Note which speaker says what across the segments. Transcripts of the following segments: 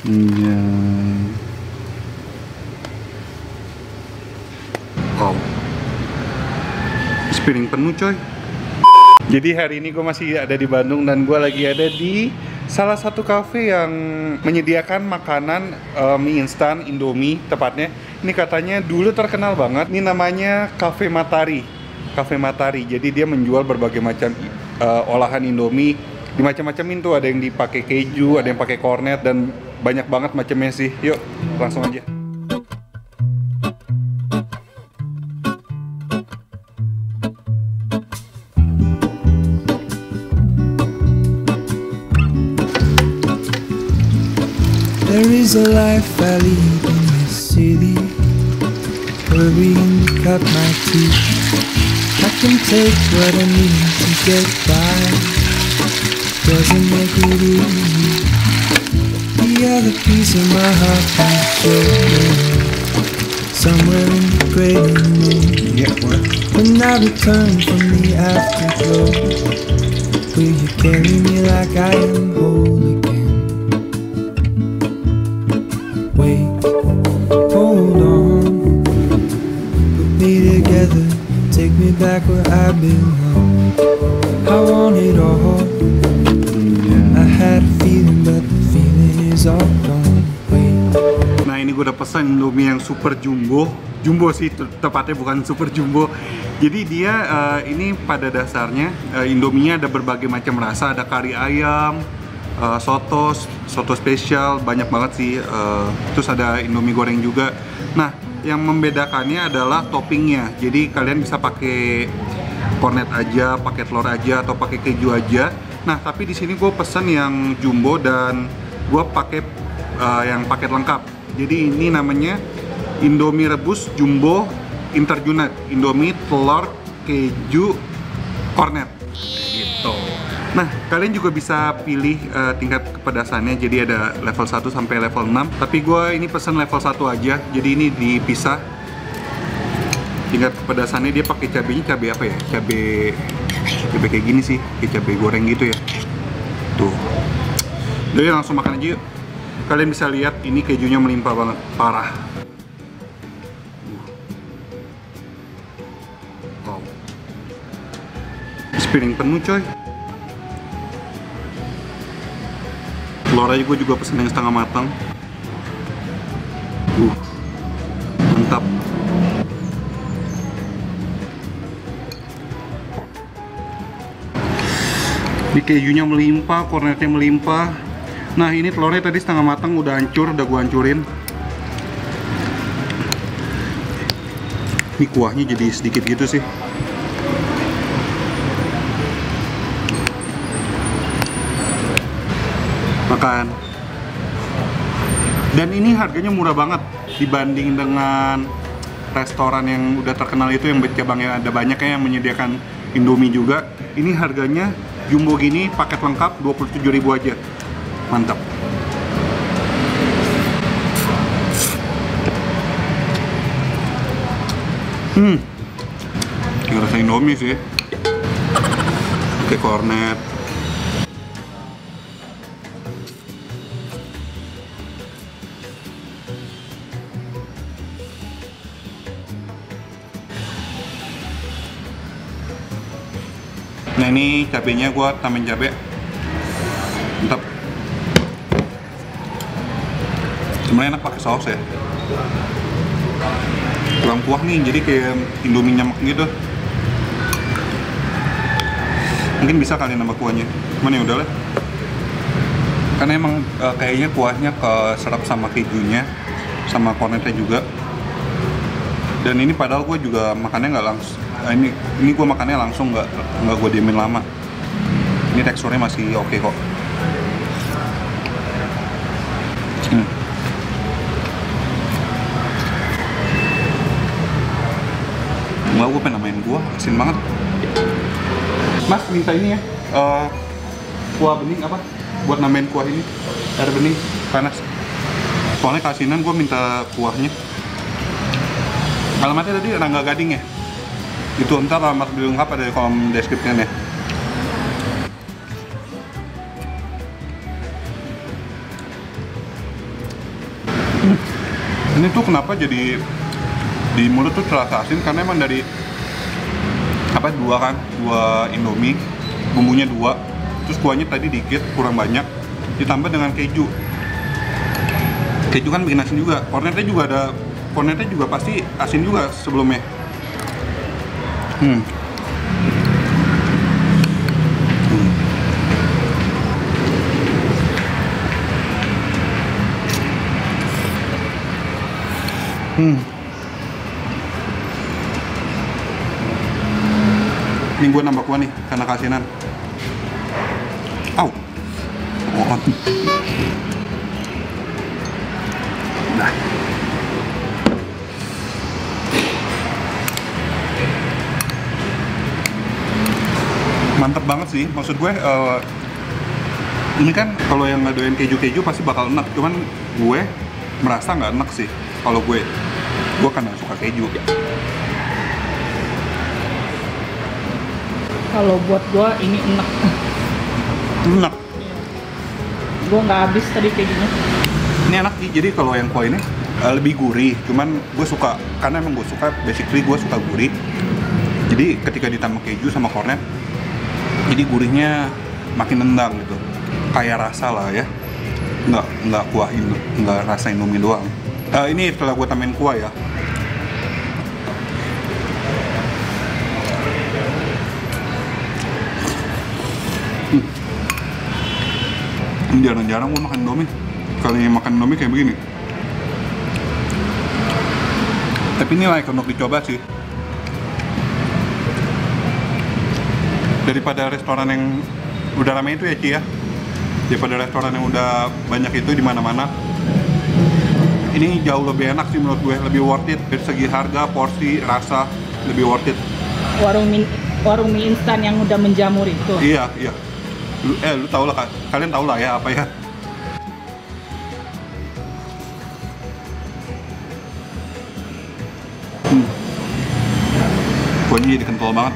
Speaker 1: Iya. Wow. Piring penuh coy. Jadi hari ini gue masih ada di Bandung dan gue lagi ada di salah satu cafe yang menyediakan makanan mie instan Indomie tepatnya. Ini katanya dulu terkenal banget. Ini namanya Cafe Matahari. Cafe Matahari. Jadi dia menjual berbagai macam olahan Indomie di macam-macamin tuh. Ada yang dipakai keju, ada yang pakai kornet dan banyak banget macamnya sih. Yuk, langsung aja.
Speaker 2: There is a life I lead in this city, hurrying to cut my teeth. I can take what I need to get by, doesn't make it easy. The other piece of my heart is floating somewhere in the great unknown. When I return from the afterglow, will you carry me like I am whole again? Wait, hold on, put me together, take me back where I belong. I want it all. I had a feeling, but the feeling is all gone. Wait.
Speaker 1: Nah, ini gue udah pesan Indomie yang super jumbo. Jumbo sih, tepatnya bukan super jumbo. Jadi dia ini pada dasarnya Indominya ada berbagai macam rasa. Ada kari ayam, soto spesial, banyak banget sih. Terus ada Indomie goreng juga. Nah, yang membedakannya adalah toppingnya. Jadi kalian bisa pakai kornet aja, pakai telur aja, atau pakai keju aja. Nah, tapi di sini gue pesen yang jumbo dan gue pakai yang paket lengkap. Jadi ini namanya Indomie rebus jumbo interjunat. Indomie telur keju kornet. Gitu. Nah, kalian juga bisa pilih tingkat kepedasannya. Jadi ada level 1 sampai level 6. Tapi gue ini pesen level 1 aja. Jadi ini dipisah. Tingkat kepedasannya dia pakai cabenya cabai apa ya? Cabai kayak gini sih, kayak cabai goreng gitu ya. Tuh. Jadi langsung makan aja yuk. Kalian bisa lihat ini kejunya melimpah banget, parah. Wow. Piring penuh coy. Telur aja gue juga pesen yang setengah matang. Mantap. Ini kejunya melimpah, kornetnya melimpah. Nah, ini telurnya tadi setengah matang udah hancur, udah gue hancurin. Ini kuahnya jadi sedikit gitu sih. Makan. Dan ini harganya murah banget dibanding dengan restoran yang udah terkenal itu, yang cabangnya ada banyak ya, yang menyediakan Indomie juga. Ini harganya jumbo gini paket lengkap 27.000 aja. Mantap. Ini rasa Indomie sih. Pakai kornet. Nah, ini cabenya gue tambahin cabe. Mantap. Sebenarnya enak pakai saus ya. Kurang kuah nih, jadi kayak Indomie nyemek gitu. Mungkin bisa kalian nambah kuahnya. Cuman ya udahlah. Karena emang kayaknya kuahnya keserap sama kejunya, sama kornetnya juga. Dan ini padahal gue juga makannya nggak langsung. Ini gue makannya langsung, nggak gue diemin lama. Ini teksturnya masih oke kok. Nggak, gue pengen namain gue, asin banget. Mas, minta ini ya, kuah bening apa? Buat namain kuah ini, air bening, panas. Soalnya keasinan, gue minta kuahnya. Alamatnya tadi Rangga Gading ya? Itu ntar alamat lebih lengkap ada di kolom deskripsinya ya. Ini tuh kenapa jadi di mulut tuh terasa asin karena emang dari apa dua Indomie, bumbunya 2, terus kuahnya tadi dikit kurang banyak, ditambah dengan keju. Keju kan bikin asin juga. Kornetnya juga pasti asin juga sebelumnya. Ini gue nambah kuah nih karena keasinan. Au. Oh. Nah. Mantep banget sih, maksud gue ini kan kalau yang ngadoin keju-keju pasti bakal enak, cuman gue merasa nggak enak sih. Kalau gue kan nggak suka keju.
Speaker 3: Kalau buat gue ini enak.
Speaker 1: Enak.
Speaker 3: Gue nggak habis tadi kejunya.
Speaker 1: Ini enak sih, jadi kalau yang kuah ini lebih gurih, cuman gue suka, karena emang gue suka, basically gue suka gurih. Jadi ketika ditambah keju sama kornet, jadi gurihnya makin nendang gitu, kayak rasa lah ya, nggak kuah ini, nggak rasa Indomie doang. Ini setelah gue tambahin kuah ya. Jarang-jarang gue makan Indomie. Kali ini makan Indomie kayak begini. Tapi ini layak untuk dicoba sih. Daripada restoran yang udah ramai itu ya Ci ya. Daripada restoran yang udah banyak itu di mana-mana. Ini jauh lebih enak sih menurut gue, lebih worth it dari segi harga, porsi, rasa, lebih worth it.
Speaker 3: Warung mie instan yang udah menjamur itu.
Speaker 1: Iya. Lu tau lah, kalian tau lah ya apa ya. Kuahnya jadi kental banget.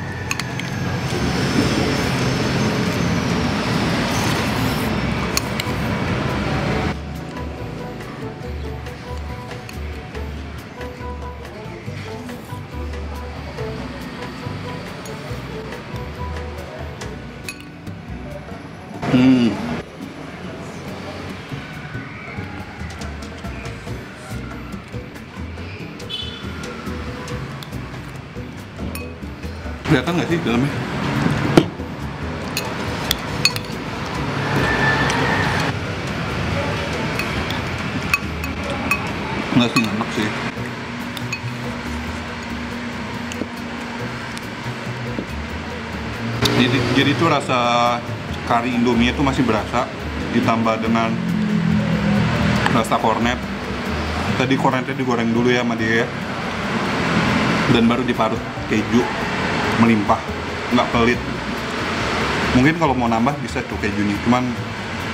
Speaker 1: Kelihatan nggak sih dalamnya? Nggak sih, enak sih. Jadi itu rasa kari Indomie itu masih berasa, ditambah dengan rasa kornet. Tadi kornetnya digoreng dulu ya sama dia ya, dan baru diparut keju melimpah, nggak pelit. Mungkin kalau mau nambah bisa tuh kejunya, cuman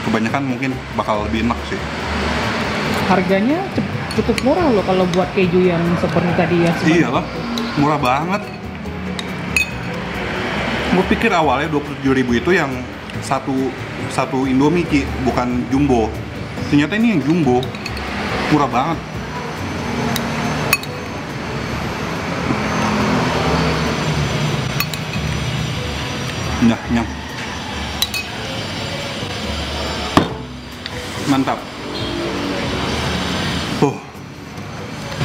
Speaker 1: kebanyakan mungkin bakal lebih enak sih.
Speaker 3: Harganya cukup murah loh kalau buat keju yang seperti tadi ya.
Speaker 1: Iyalah, murah banget. Gue pikir awalnya 27.000 itu yang satu Indomie Ki, bukan jumbo. Ternyata ini yang jumbo, murah banget. Nyam. Mantap.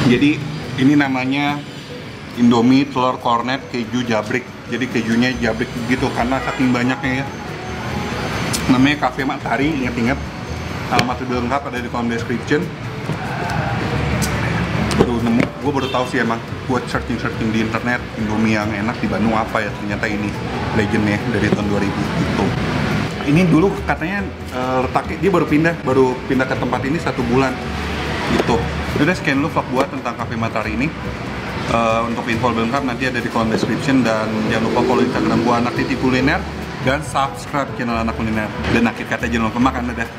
Speaker 1: Jadi ini namanya Indomie telur kornet keju jabrik. Jadi kejunya jabrik gitu karena saking banyaknya ya. Namanya Cafe Matahari, ingat-ingat. Alamat lebih lengkap ada di kolom description. Gue baru tahu sih emang, buat searching di internet Indomie yang enak di Bandung apa ya, ternyata ini legendnya dari tahun 2000 gitu. Ini dulu katanya letaknya, dia baru pindah ke tempat ini 1 bulan gitu. Udah sekian dulu vlog gua tentang Cafe Matahari ini. Untuk info lebih lengkap nanti ada di kolom description, dan jangan lupa follow Instagram gua Anak Titi Kuliner dan subscribe channel Anak Kuliner. Dan akhir kata jangan lupa makan, dadah.